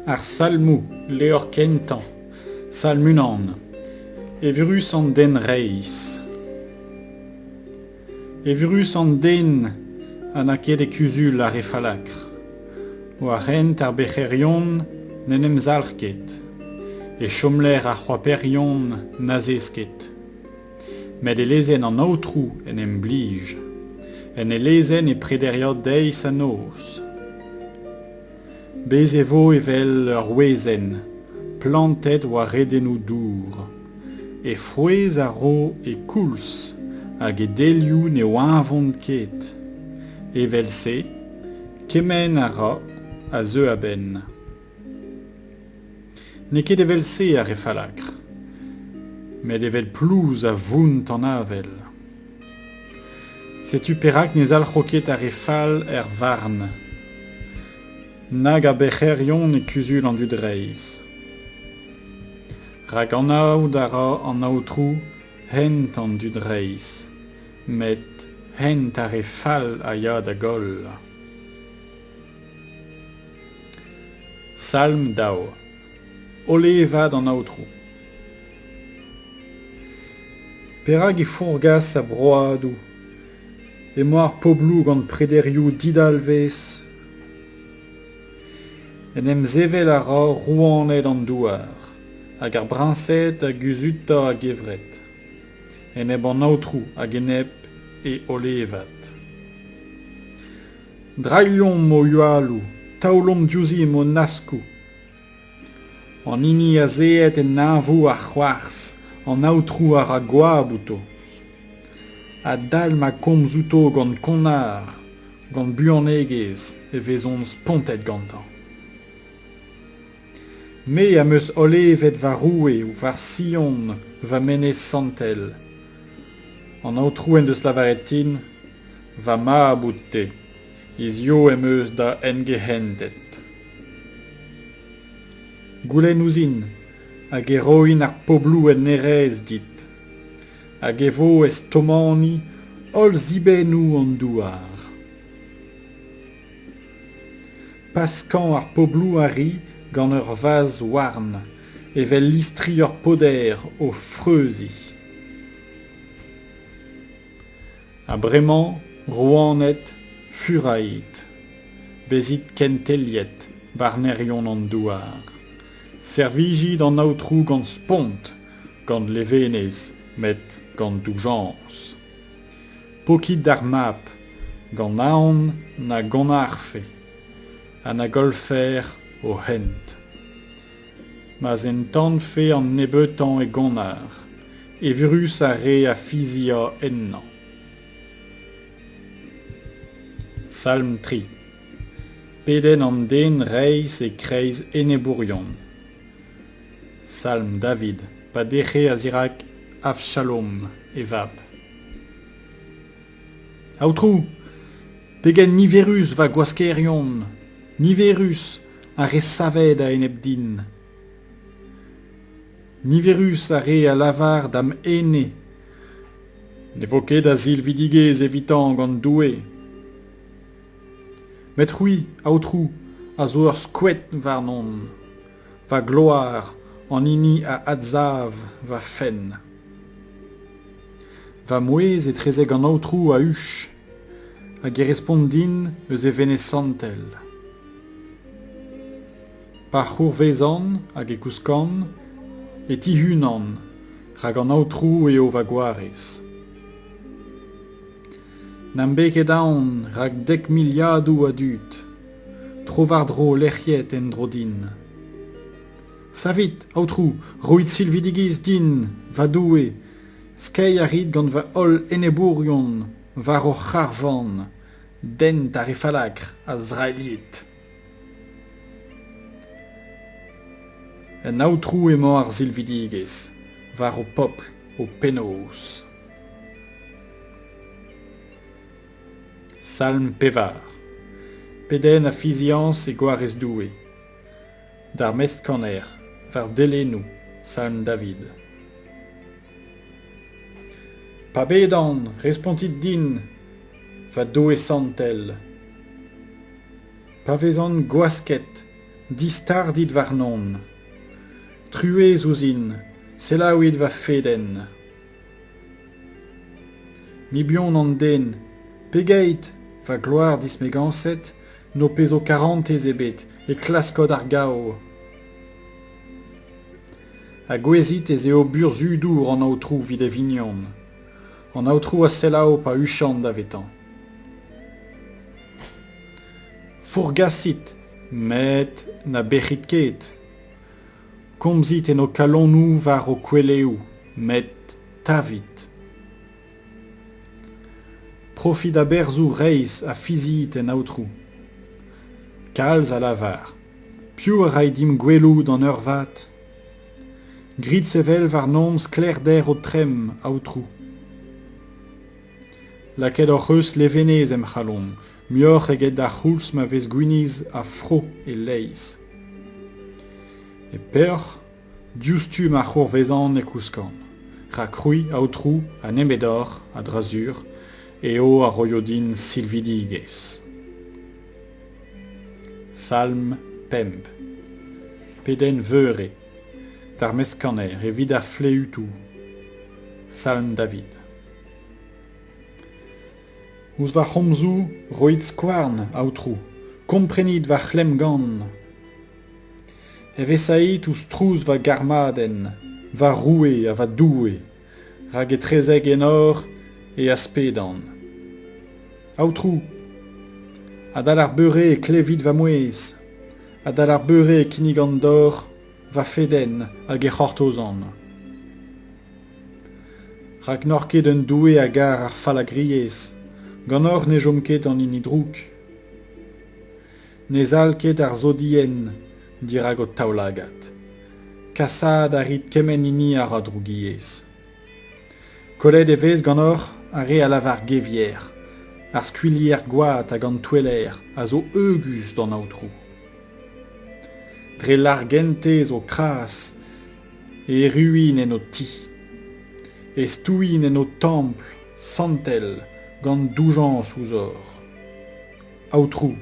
ar salmou, leor kentan, salmunan, evrus an den reis. Evrus an den an aket e kuzul ar e falakr, o ar rent ar becherion nenem zalket, e chomler ar c'hoaperion nazesket. Met e lezen an aotrou en em blij, en e lezen e prederiot deiz an os. Bez evo evel ur wezen, plantet oa redenou dour, e frouez a ro e kouls, hag e delioù ne oanvont ket, evel se, kemen a ra, a zeu a ben. Ne ket evel se ar e falakr, met evel plouz a vount an avel. Setu perak ne zal c'hoket ar e fal varn, nag a becherion e kuzul an dud reiz. Rag an aoud a ra an aotrou hent an dud reiz, met hent ar e fal a ya da gol. Salm dao. Olevad an aotrou. Perak e fourgas a broadou, e moar poblou gant prederioù didalvez, en em zevel a ra rouanet an douar, hag ar brinset a guzuta a gevret, en eb an aotrou hag enep e olevat. Drailion mo yualou, taolom diouzim mo naskou, an ini a zeet en navou ar c'hoars, an aotrou ar a goabouto, a dalm a komzouto gant konar, gant buanegez e vezon spontet gantan. Me am eus olevet va roue ou var sion va mene santel. An aotrou en deus lavaretin va ma aboutte, iz yo em eus da engehendet. Goulen ouzin, hag e roin ar poblou en nerez dit, hag e vo ez tomani ol zibenou an douar. Paskan ar poblou a ri gant ur vaz warn, evel listri ur poder o freuzi. A bremañ, rouanet, furaït, bezit kenteliet, barnerion an douar. Servigid an aotrou gant spont, gant levenez, met gant doujans. Pokit d'ar map, gant naon na gonarfe, an a golfer o hent. Maz en tan fe an nebetan e gonar, e vrus a re a fizia ennan. Salm 3. Peden an den reis e kreiz enebourion. Salm David. Pa deche a zirak Avshalom e vab. Aotrou, pegen niverus va gwaskerion, niverus a re saved a enep din. Niverus a re a lavar dam ene, ne vo ket a zilvidigez evitan gant doue. Met c'hwi, aotrou, a zo ur skouet varnon, va gloar, an ini a adzav va fen. Va mouez e trezeg an aotrou a huch, hag e respond din eus e vene santel. Par c'hourvezan hag e kouskan, e tihunan, rag an aotrou eo va gwarez. N'am bet aon rag 10 miliadou a dut, trovardro lerc'hiet en dro din. Savit, aotrou, roit silvidigiz din, va doue, skei a rit gant va ol enebourion, var o c'harvan, dent ar e falakr a zraelit. En aotrou emañ ar silvidigez, var o popl o penaos. Salm pevar. Peden a fizians e gwarez doue. Dar mest kaner, var delenou, Salm David. Pa bedan, respontit din, va doue santel. Pa vezan gwasket, distardit varnon, truez ouzin, c'est là où il va feden. Mi bion an den, pegeit, va gloire dis me ganset, no peso 40 ezebet, e klaskod ar gao. A gwezit ez eo burzudour an aotrou vid e vignon, an aotrou a selao pa uchan da vetan. Fourgassit, met na bechit ket, komzit en o kalonou var o kweleu, met tavit. Profit a berzou reis a fizit en aotrou. Kalz a lavar, piou a raidim gwelou d'an ur vat. Grit sevel var noms kler der o trem aotrou. Laket or eus levenez em c'halon, muor eget da c'houlz ma vez gwiniz a fro e leiz. E per, dioustu ma c'hourvezan e kouskan. Ra krui aotrou a nemedor, a drazur, eo a roiodin silvidigez. Salm pemp. Peden veure, dar meskaner evit ar fleutou. Salm David. Ouz va c'homzou roit skouarn aotrou, komprenit va c'hlem gant. Evesait ouz trouz va garmaden, va roue a va doue, rag e trezeg enor e aspedan. Aotrou, adal ar beure e klevit va mouez, adal ar beure e kinigant d'or va feden hag e c'hortozan. Rag norket un doue a gar ar fall a griez, gant or ne jom ket an inidrouk. Ne zal ket ar zodien, dirag o taoulagat. Kassad a rit kemen ini ar a drougiez. Koled e vez gant or a re a lavar gevier, ar skuilier goat hag an tweler a zo eugus d'an aotrou. Dre largentez o kras e ruin en o ti, e stouin en o temple, santel, gant doujans ouz or. Aotrou,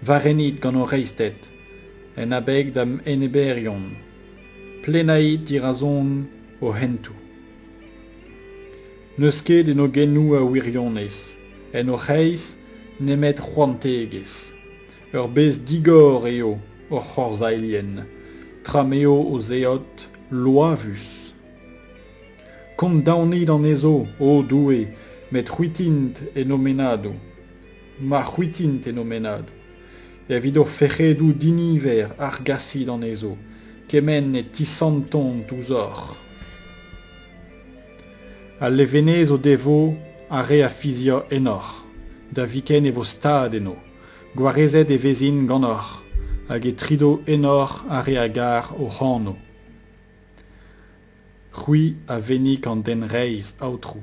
varenit gant o reistet, en abeg dam eneberion, plenait dirazon o hentou. Neus ket en o genou a wirionez, en o reis nemet c'hoantegez, ur bez digor eo o c'horzailien, trameo o zeot loavus. Kont daonit an ezo, o doue, met c'huitint en o menado, ma c'huitint en o menado, evit ur fec'hedou diniver ar gassid an ezo, kemen e tisantont ouz or. Al levenez o devo a re a fizia enor, da viken e vo stad eno, gwarezet e vezin gant or, hag e trido enor a re a gar o c'hanno. C'hwi a venik an den reiz aotrou,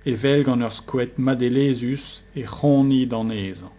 evel gant ur skouet madelezus e c'honi d'an ezan.